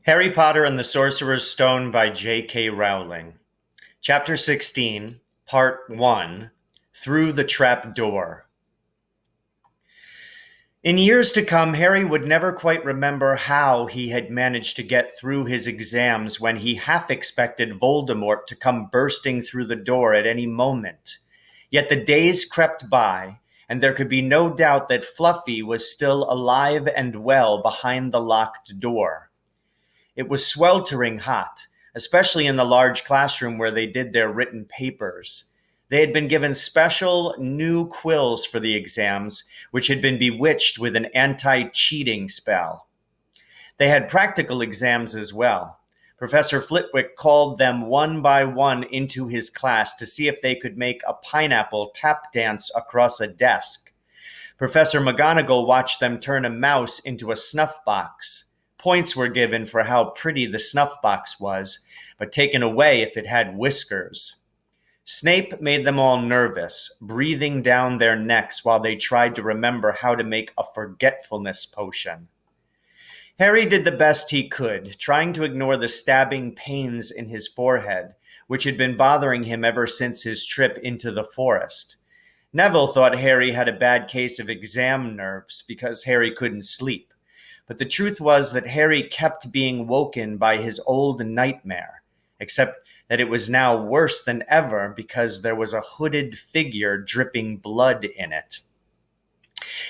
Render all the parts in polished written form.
Harry Potter and the Sorcerer's Stone by J.K. Rowling. Chapter 16, Part 1, Through the Trap Door. In years to come, Harry would never quite remember how he had managed to get through his exams when he half expected Voldemort to come bursting through the door at any moment. Yet the days crept by, and there could be no doubt that Fluffy was still alive and well behind the locked door. It was sweltering hot, especially in the large classroom where they did their written papers. They had been given special new quills for the exams, which had been bewitched with an anti-cheating spell. They had practical exams as well. Professor Flitwick called them one by one into his class to see if they could make a pineapple tap dance across a desk. Professor McGonagall watched them turn a mouse into a snuff box. Points were given for how pretty the snuff box was, but taken away if it had whiskers. Snape made them all nervous, breathing down their necks while they tried to remember how to make a forgetfulness potion. Harry did the best he could, trying to ignore the stabbing pains in his forehead, which had been bothering him ever since his trip into the forest. Neville thought Harry had a bad case of exam nerves because Harry couldn't sleep. But the truth was that Harry kept being woken by his old nightmare, except that it was now worse than ever because there was a hooded figure dripping blood in it.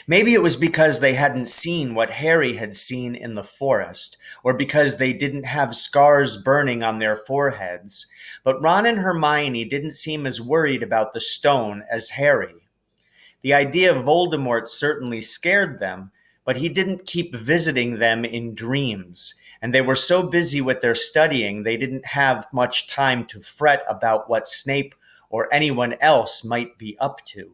Maybe it was because they hadn't seen what Harry had seen in the forest, or because they didn't have scars burning on their foreheads, but Ron and Hermione didn't seem as worried about the stone as Harry. The idea of Voldemort certainly scared them, but he didn't keep visiting them in dreams, and they were so busy with their studying they didn't have much time to fret about what Snape or anyone else might be up to.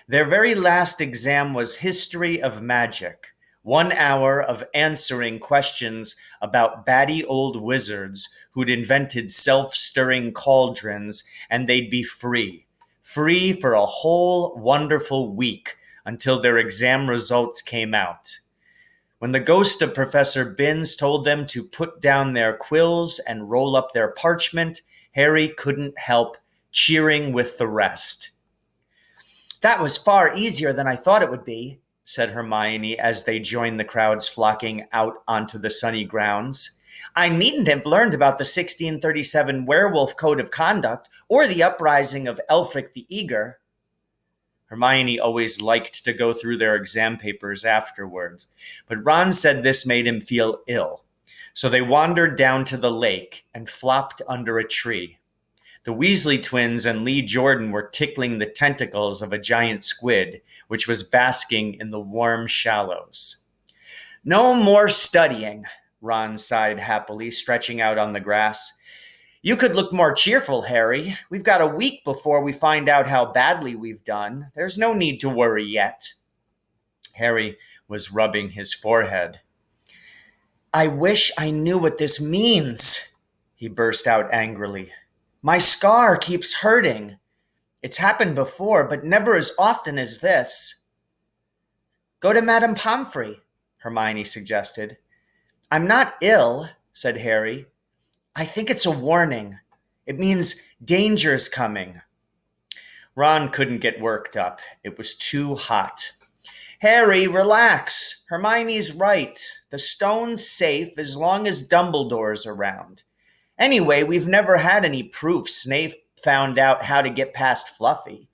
Their very last exam was History of Magic, 1 hour of answering questions about batty old wizards who'd invented self-stirring cauldrons, and they'd be free. Free for a whole wonderful week until their exam results came out. When the ghost of Professor Binns told them to put down their quills and roll up their parchment, Harry couldn't help cheering with the rest. "That was far easier than I thought it would be," said Hermione as they joined the crowds flocking out onto the sunny grounds. "I needn't have learned about the 1637 Werewolf Code of Conduct or the uprising of Elfric the Eager." Hermione always liked to go through their exam papers afterwards, but Ron said this made him feel ill. So they wandered down to the lake and flopped under a tree. The Weasley twins and Lee Jordan were tickling the tentacles of a giant squid, which was basking in the warm shallows. "No more studying," Ron sighed happily, stretching out on the grass. "You could look more cheerful, Harry. We've got a week before we find out how badly we've done. There's no need to worry yet." Harry was rubbing his forehead. "I wish I knew what this means," he burst out angrily. "My scar keeps hurting. It's happened before, but never as often as this." "Go to Madame Pomfrey," Hermione suggested. "I'm not ill," said Harry. "I think it's a warning. It means danger's coming." Ron couldn't get worked up. It was too hot. "Harry, relax. Hermione's right. The stone's safe as long as Dumbledore's around. Anyway, we've never had any proof Snape found out how to get past Fluffy.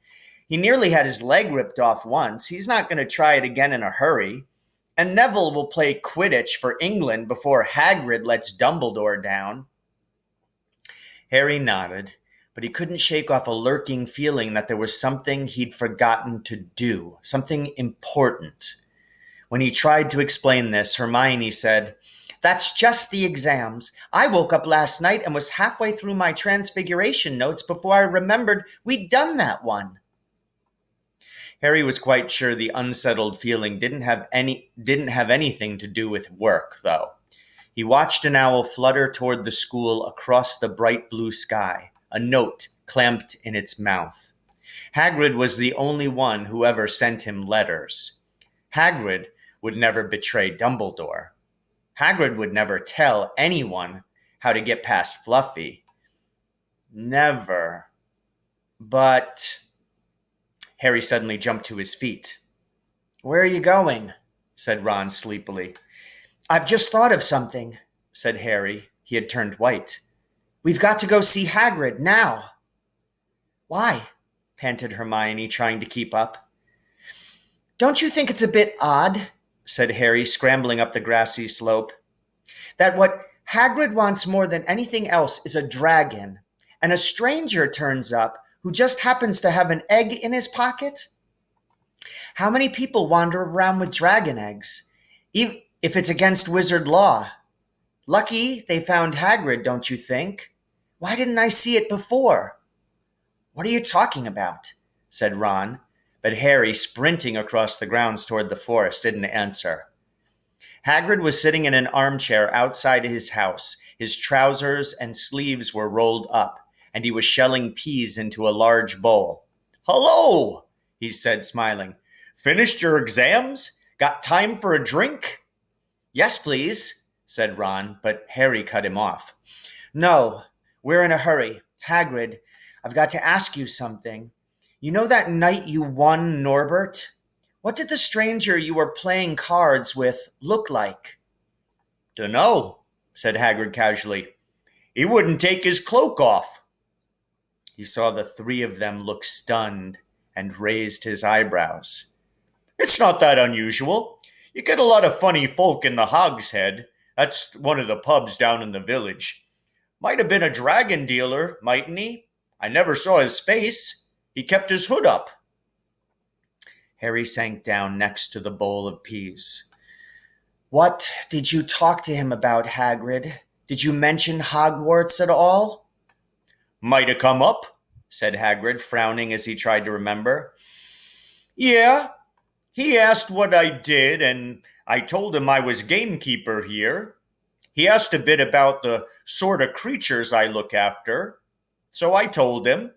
He nearly had his leg ripped off once. He's not going to try it again in a hurry. And Neville will play Quidditch for England before Hagrid lets Dumbledore down." Harry nodded, but he couldn't shake off a lurking feeling that there was something he'd forgotten to do, something important. When he tried to explain this, Hermione said, "That's just the exams. I woke up last night and was halfway through my Transfiguration notes before I remembered we'd done that one." Harry was quite sure the unsettled feeling didn't have anything to do with work, though. He watched an owl flutter toward the school across the bright blue sky, a note clamped in its mouth. Hagrid was the only one who ever sent him letters. Hagrid would never betray Dumbledore. Hagrid would never tell anyone how to get past Fluffy. Never. But Harry suddenly jumped to his feet. "Where are you going?" said Ron sleepily. "I've just thought of something," said Harry. He had turned white. "We've got to go see Hagrid now." "Why?" panted Hermione, trying to keep up. "Don't you think it's a bit odd," said Harry, scrambling up the grassy slope, "that what Hagrid wants more than anything else is a dragon, and a stranger turns up who just happens to have an egg in his pocket? How many people wander around with dragon eggs, even if it's against wizard law? Lucky they found Hagrid, don't you think? Why didn't I see it before?" "What are you talking about?" said Ron, but Harry, sprinting across the grounds toward the forest, didn't answer. Hagrid was sitting in an armchair outside his house. His trousers and sleeves were rolled up, and he was shelling peas into a large bowl. "Hello," he said, smiling. "Finished your exams? Got time for a drink?" "Yes, please," said Ron, but Harry cut him off. "No, we're in a hurry. Hagrid, I've got to ask you something. You know that night you won Norbert? What did the stranger you were playing cards with look like?" "Dunno," said Hagrid casually. "He wouldn't take his cloak off." He saw the three of them look stunned and raised his eyebrows. "It's not that unusual. You get a lot of funny folk in the Hog's Head. That's one of the pubs down in the village. Might have been a dragon dealer, mightn't he? I never saw his face. He kept his hood up." Harry sank down next to the bowl of peas. "What did you talk to him about, Hagrid? Did you mention Hogwarts at all?" "Might have come up," said Hagrid, frowning as he tried to remember. "Yeah, he asked what I did, and I told him I was gamekeeper here. He asked a bit about the sort of creatures I look after, so I told him.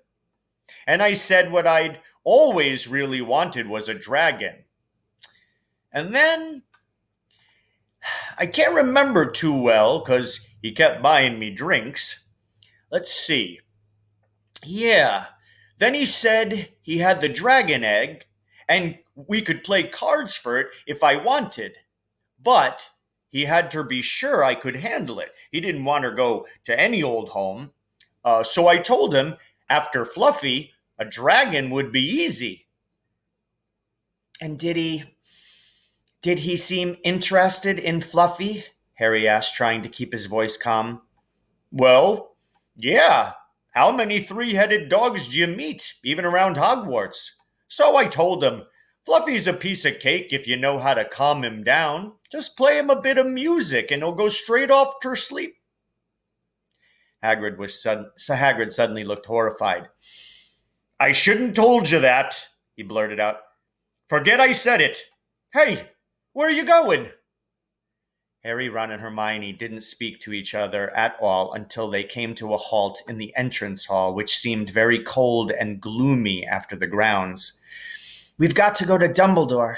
And I said what I'd always really wanted was a dragon. And then I can't remember too well because he kept buying me drinks. Let's see. Yeah, then he said he had the dragon egg and we could play cards for it if I wanted. But he had to be sure I could handle it. He didn't want to go to any old home. So I told him after Fluffy, a dragon would be easy." "And did he seem interested in Fluffy?" Harry asked, trying to keep his voice calm. "Well, yeah. How many three-headed dogs do you meet, even around Hogwarts? So I told him, Fluffy's a piece of cake if you know how to calm him down. Just play him a bit of music and he'll go straight off to sleep." Hagrid suddenly looked horrified. "I shouldn't told you that," he blurted out. "Forget I said it. Hey, where are you going?" Harry, Ron, and Hermione didn't speak to each other at all until they came to a halt in the entrance hall, which seemed very cold and gloomy after the grounds. "We've got to go to Dumbledore,"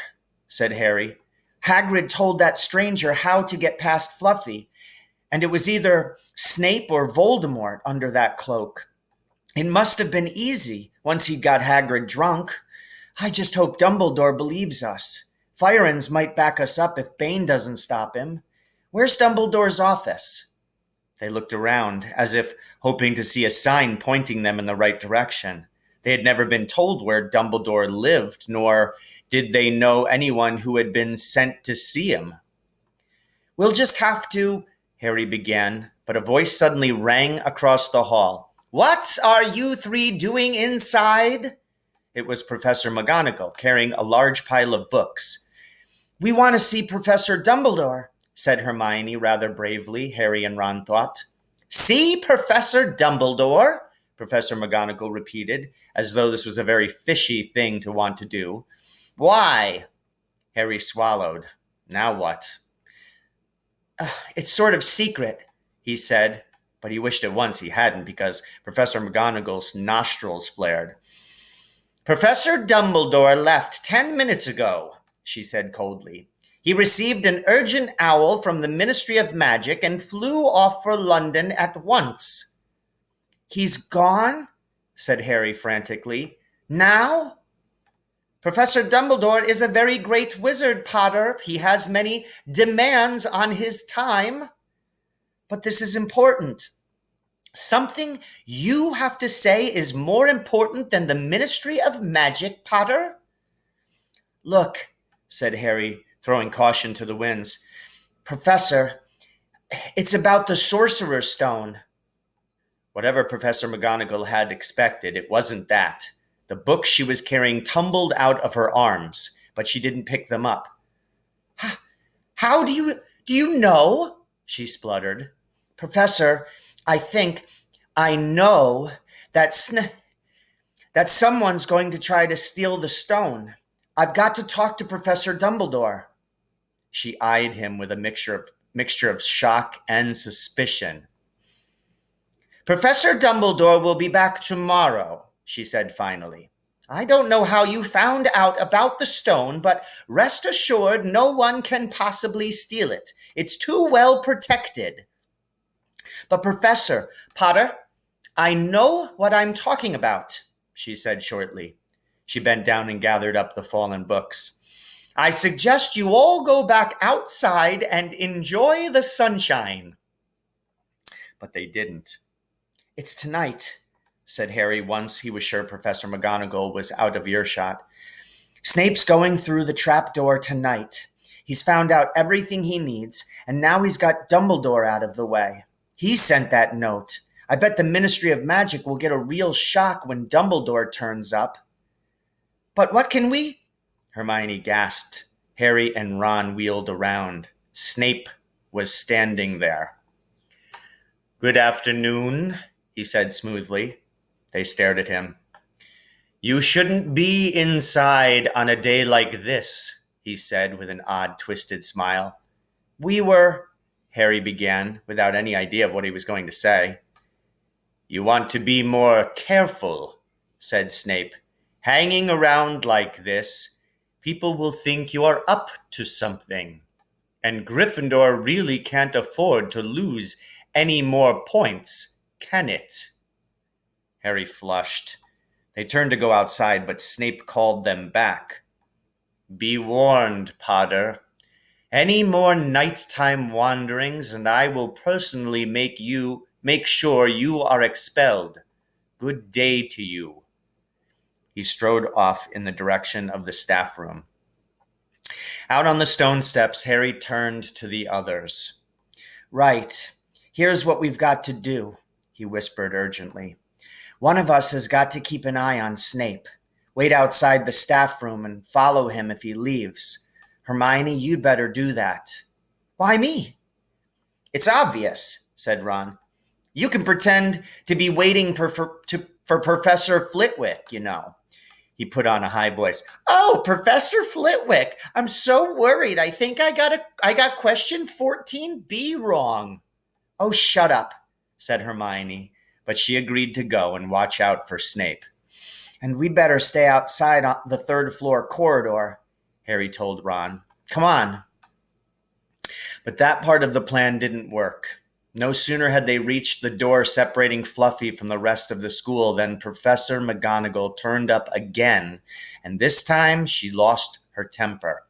said Harry. "Hagrid told that stranger how to get past Fluffy, and it was either Snape or Voldemort under that cloak. It must have been easy once he got Hagrid drunk. I just hope Dumbledore believes us. Firins might back us up if Bane doesn't stop him. Where's Dumbledore's office?" They looked around, as if hoping to see a sign pointing them in the right direction. They had never been told where Dumbledore lived, nor did they know anyone who had been sent to see him. "We'll just have to," Harry began, but a voice suddenly rang across the hall. "What are you three doing inside?" It was Professor McGonagall, carrying a large pile of books. "We want to see Professor Dumbledore," said Hermione rather bravely, Harry and Ron thought. "See Professor Dumbledore?" Professor McGonagall repeated, as though this was a very fishy thing to want to do. "Why?" Harry swallowed. Now what? "It's sort of secret," he said, but he wished at once he hadn't because Professor McGonagall's nostrils flared. "Professor Dumbledore left 10 minutes ago," she said coldly. He received an urgent owl from the Ministry of Magic and flew off for London at once." "He's gone?" said Harry frantically. "Now?" "Professor Dumbledore is a very great wizard, Potter. He has many demands on his time." "But this is important. Something you have to say is more important than the Ministry of Magic, Potter?" "Look," said Harry, throwing caution to the winds. "Professor, it's about the Sorcerer's Stone." Whatever Professor McGonagall had expected, it wasn't that. The books she was carrying tumbled out of her arms, but she didn't pick them up. "How do you know?" she spluttered. "Professor, I know that someone's going to try to steal the stone. I've got to talk to Professor Dumbledore." She eyed him with a mixture of shock and suspicion. "Professor Dumbledore will be back tomorrow," she said finally. "I don't know how you found out about the stone, but rest assured no one can possibly steal it. It's too well protected." "But Professor Potter, I know what I'm talking about," she said shortly. She bent down and gathered up the fallen books. "I suggest you all go back outside and enjoy the sunshine." But they didn't. "It's tonight," said Harry once he was sure Professor McGonagall was out of earshot. "Snape's going through the trapdoor tonight. He's found out everything he needs, and now he's got Dumbledore out of the way. He sent that note. I bet the Ministry of Magic will get a real shock when Dumbledore turns up." "But what can we—" Hermione gasped. Harry and Ron wheeled around. Snape was standing there. "Good afternoon," he said smoothly. They stared at him. "You shouldn't be inside on a day like this," he said with an odd, twisted smile. "We were—" Harry began, without any idea of what he was going to say. "You want to be more careful," said Snape. "Hanging around like this, people will think you are up to something. And Gryffindor really can't afford to lose any more points, can it?" Harry flushed. They turned to go outside, but Snape called them back. "Be warned, Potter. Any more nighttime wanderings, and I will personally make sure you are expelled. Good day to you." He strode off in the direction of the staff room. Out on the stone steps, Harry turned to the others. "Right. Here's what we've got to do," he whispered urgently. "One of us has got to keep an eye on Snape. Wait outside the staff room and follow him if he leaves. Hermione, you'd better do that." "Why me?" "It's obvious," said Ron. "You can pretend to be waiting for Professor Flitwick, you know." He put on a high voice. "Oh, Professor Flitwick! I'm so worried. I think I got question 14B wrong." "Oh, shut up," said Hermione, but she agreed to go and watch out for Snape. "And we'd better stay outside on the third-floor corridor," Harry told Ron. "Come on." But that part of the plan didn't work. No sooner had they reached the door separating Fluffy from the rest of the school than Professor McGonagall turned up again, and this time she lost her temper.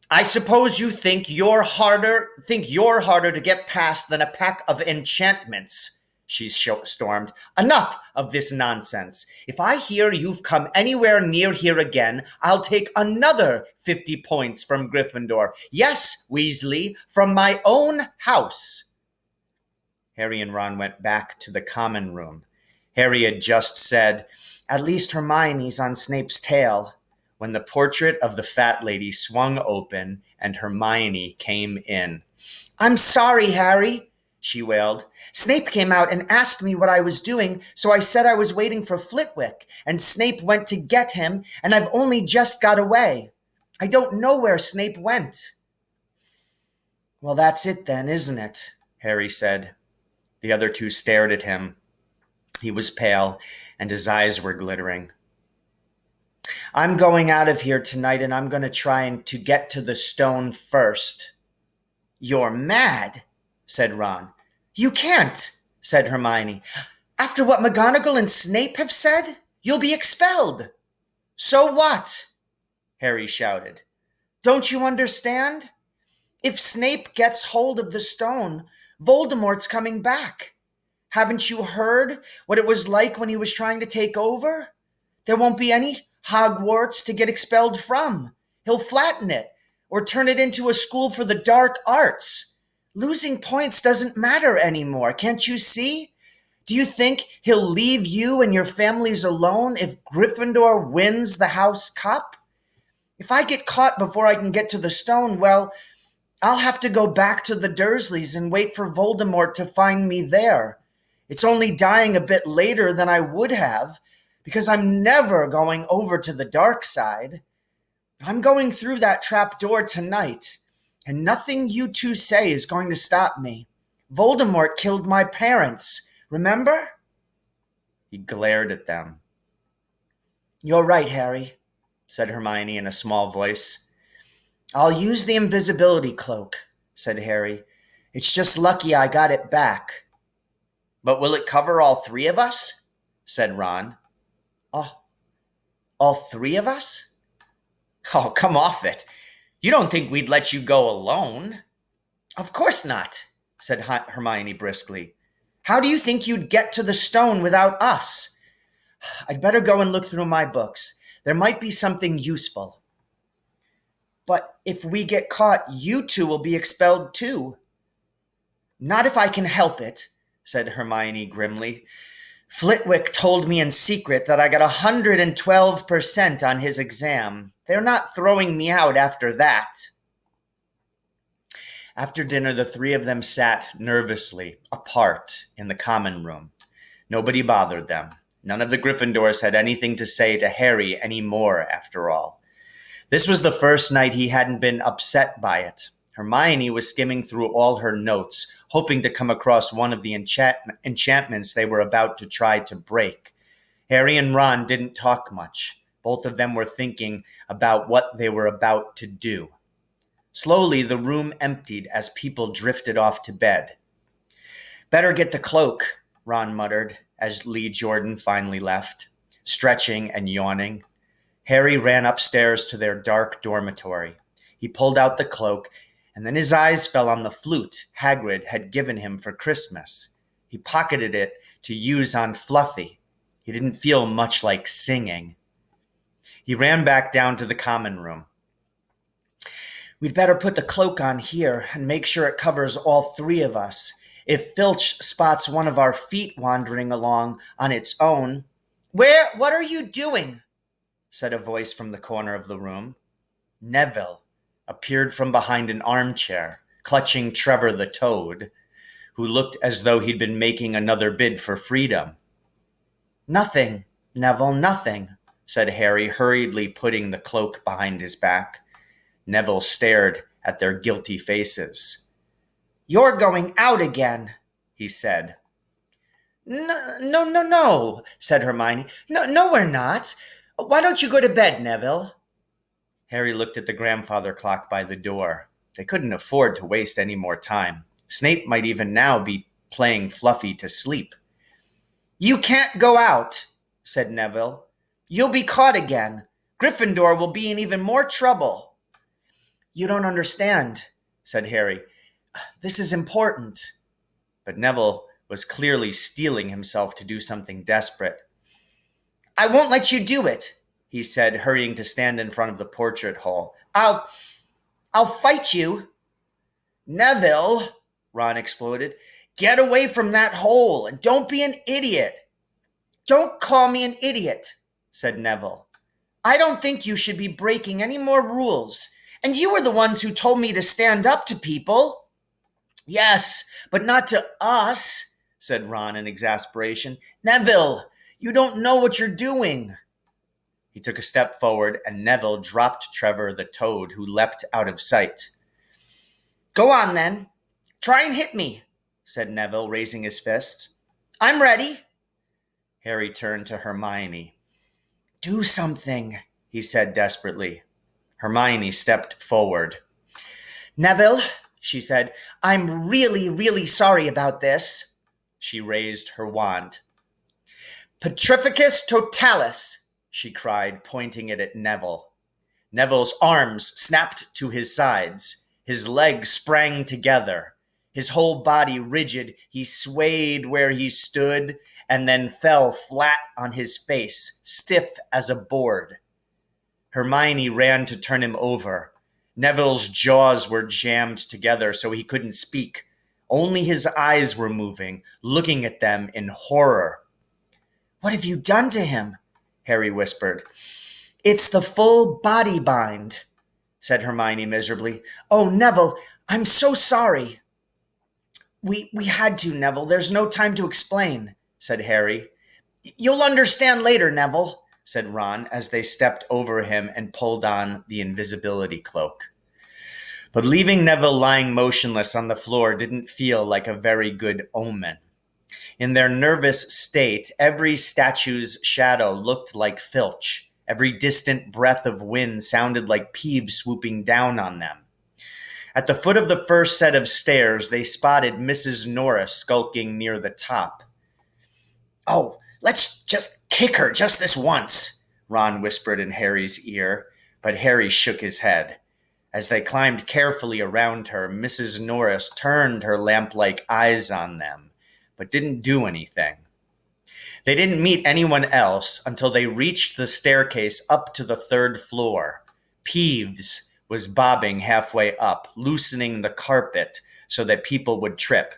"I suppose you think you're harder to get past than a pack of enchantments," she stormed. "Enough of this nonsense. If I hear you've come anywhere near here again, I'll take another 50 points from Gryffindor. Yes, Weasley, from my own house." Harry and Ron went back to the common room. Harry had just said, "At least Hermione's on Snape's tail," when the portrait of the fat lady swung open and Hermione came in. "I'm sorry, Harry," she wailed. "Snape came out and asked me what I was doing, so I said I was waiting for Flitwick, and Snape went to get him, and I've only just got away. I don't know where Snape went." "Well, that's it then, isn't it?" Harry said. The other two stared at him. He was pale, and his eyes were glittering. I'm going out of here tonight and I'm going to try to get to the stone first. You're mad, said Ron. You can't, said Hermione. After what McGonagall and Snape have said, you'll be expelled. So what? Harry shouted. Don't you understand? If Snape gets hold of the stone, Voldemort's coming back. Haven't you heard what it was like when he was trying to take over? There won't be any Hogwarts to get expelled from. He'll flatten it or turn it into a school for the dark arts. Losing points doesn't matter anymore, can't you see? Do you think he'll leave you and your families alone if Gryffindor wins the House Cup? If I get caught before I can get to the stone, well, I'll have to go back to the Dursleys and wait for Voldemort to find me there. It's only dying a bit later than I would have, because I'm never going over to the dark side. I'm going through that trap door tonight, and nothing you two say is going to stop me. Voldemort killed my parents, remember? He glared at them. You're right, Harry, said Hermione in a small voice. I'll use the invisibility cloak, said Harry. It's just lucky I got it back. But will it cover all three of us? Said Ron. All three of us? Oh, come off it. You don't think we'd let you go alone? Of course not, said Hermione briskly. How do you think you'd get to the stone without us? I'd better go and look through my books. There might be something useful. But if we get caught, you two will be expelled too. Not if I can help it, said Hermione grimly. Flitwick told me in secret that I got 112% on his exam. They're not throwing me out after that. After dinner, the three of them sat nervously apart in the common room. Nobody bothered them. None of the Gryffindors had anything to say to Harry any more, after all. This was the first night he hadn't been upset by it. Hermione was skimming through all her notes, hoping to come across one of the enchantments they were about to try to break. Harry and Ron didn't talk much. Both of them were thinking about what they were about to do. Slowly, the room emptied as people drifted off to bed. Better get the cloak, Ron muttered as Lee Jordan finally left, stretching and yawning. Harry ran upstairs to their dark dormitory. He pulled out the cloak, and then his eyes fell on the flute Hagrid had given him for Christmas. He pocketed it to use on Fluffy. He didn't feel much like singing. He ran back down to the common room. We'd better put the cloak on here and make sure it covers all three of us. If Filch spots one of our feet wandering along on its own. What are you doing? Said a voice from the corner of the room. Neville appeared from behind an armchair, clutching Trevor the Toad, who looked as though he'd been making another bid for freedom. Nothing, Neville, nothing, said Harry, hurriedly putting the cloak behind his back. Neville stared at their guilty faces. You're going out again, he said. No, said Hermione. No, we're not. Why don't you go to bed, Neville? Harry looked at the grandfather clock by the door. They couldn't afford to waste any more time. Snape might even now be playing Fluffy to sleep. You can't go out, said Neville. You'll be caught again. Gryffindor will be in even more trouble. You don't understand, said Harry. This is important. But Neville was clearly steeling himself to do something desperate. I won't let you do it, he said, hurrying to stand in front of the portrait hole. I'll fight you. Neville, Ron exploded, get away from that hole and don't be an idiot. Don't call me an idiot, said Neville. I don't think you should be breaking any more rules. And you were the ones who told me to stand up to people. Yes, but not to us, said Ron in exasperation. Neville, you don't know what you're doing. He took a step forward, and Neville dropped Trevor the Toad, who leapt out of sight. Go on, then. Try and hit me, said Neville, raising his fists. I'm ready. Harry turned to Hermione. Do something, he said desperately. Hermione stepped forward. Neville, she said, I'm really, really sorry about this. She raised her wand. Petrificus totalis, she cried, pointing it at Neville. Neville's arms snapped to his sides. His legs sprang together. His whole body rigid, he swayed where he stood and then fell flat on his face, stiff as a board. Hermione ran to turn him over. Neville's jaws were jammed together so he couldn't speak. Only his eyes were moving, looking at them in horror. What have you done to him? Harry whispered. It's the full body bind, said Hermione miserably. Oh, Neville, I'm so sorry. We had to, Neville. There's no time to explain, said Harry. You'll understand later, Neville, said Ron as they stepped over him and pulled on the invisibility cloak. But leaving Neville lying motionless on the floor didn't feel like a very good omen. In their nervous state, every statue's shadow looked like Filch. Every distant breath of wind sounded like Peeves swooping down on them. At the foot of the first set of stairs, they spotted Mrs. Norris skulking near the top. Oh, let's just kick her just this once, Ron whispered in Harry's ear, but Harry shook his head. As they climbed carefully around her, Mrs. Norris turned her lamp-like eyes on them, but didn't do anything. They didn't meet anyone else until they reached the staircase up to the third floor. Peeves was bobbing halfway up, loosening the carpet so that people would trip.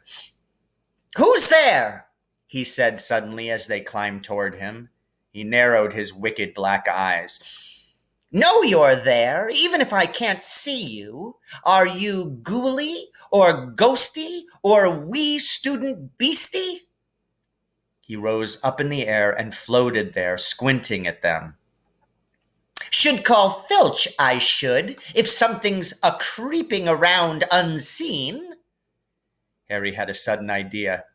Who's there? He said suddenly as they climbed toward him. He narrowed his wicked black eyes. Know you're there, even if I can't see you. Are you ghouly or ghosty or wee student beastie? He rose up in the air and floated there, squinting at them. Should call Filch, I should, if something's a-creeping around unseen. Harry had a sudden idea.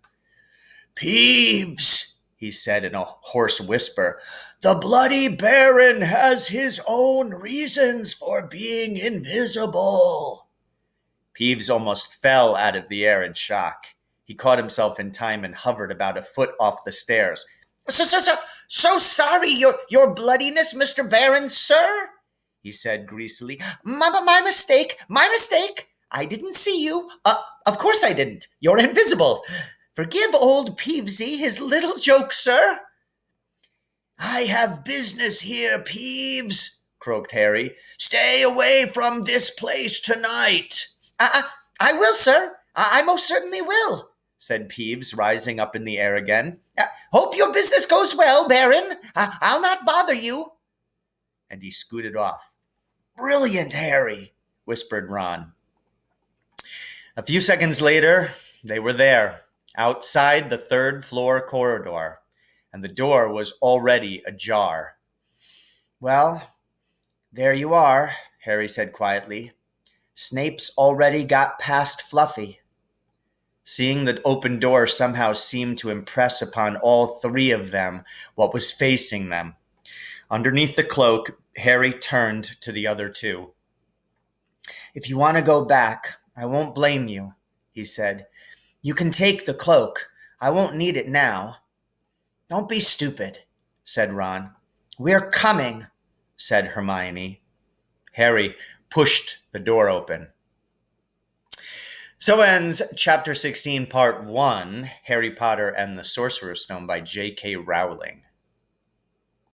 Peeves, he said in a hoarse whisper, the Bloody Baron has his own reasons for being invisible. Peeves almost fell out of the air in shock. He caught himself in time and hovered about a foot off the stairs. So sorry, your bloodiness, Mr. Baron, sir, he said greasily. My mistake. I didn't see you. Of course I didn't. You're invisible. Forgive old Peevesy his little joke, sir. I have business here, Peeves, croaked Harry. Stay away from this place tonight. I will, sir. I most certainly will, said Peeves, rising up in the air again. Hope your business goes well, Baron. I'll not bother you. And he scooted off. Brilliant, Harry, whispered Ron. A few seconds later, they were there, outside the third-floor corridor, and the door was already ajar. Well, there you are, Harry said quietly. Snape's already got past Fluffy. Seeing the open door somehow seemed to impress upon all three of them what was facing them. Underneath the cloak, Harry turned to the other two. If you want to go back, I won't blame you, he said. You can take the cloak. I won't need it now. Don't be stupid, said Ron. We're coming, said Hermione. Harry pushed the door open. So ends Chapter 16, Part 1, Harry Potter and the Sorcerer's Stone by J.K. Rowling.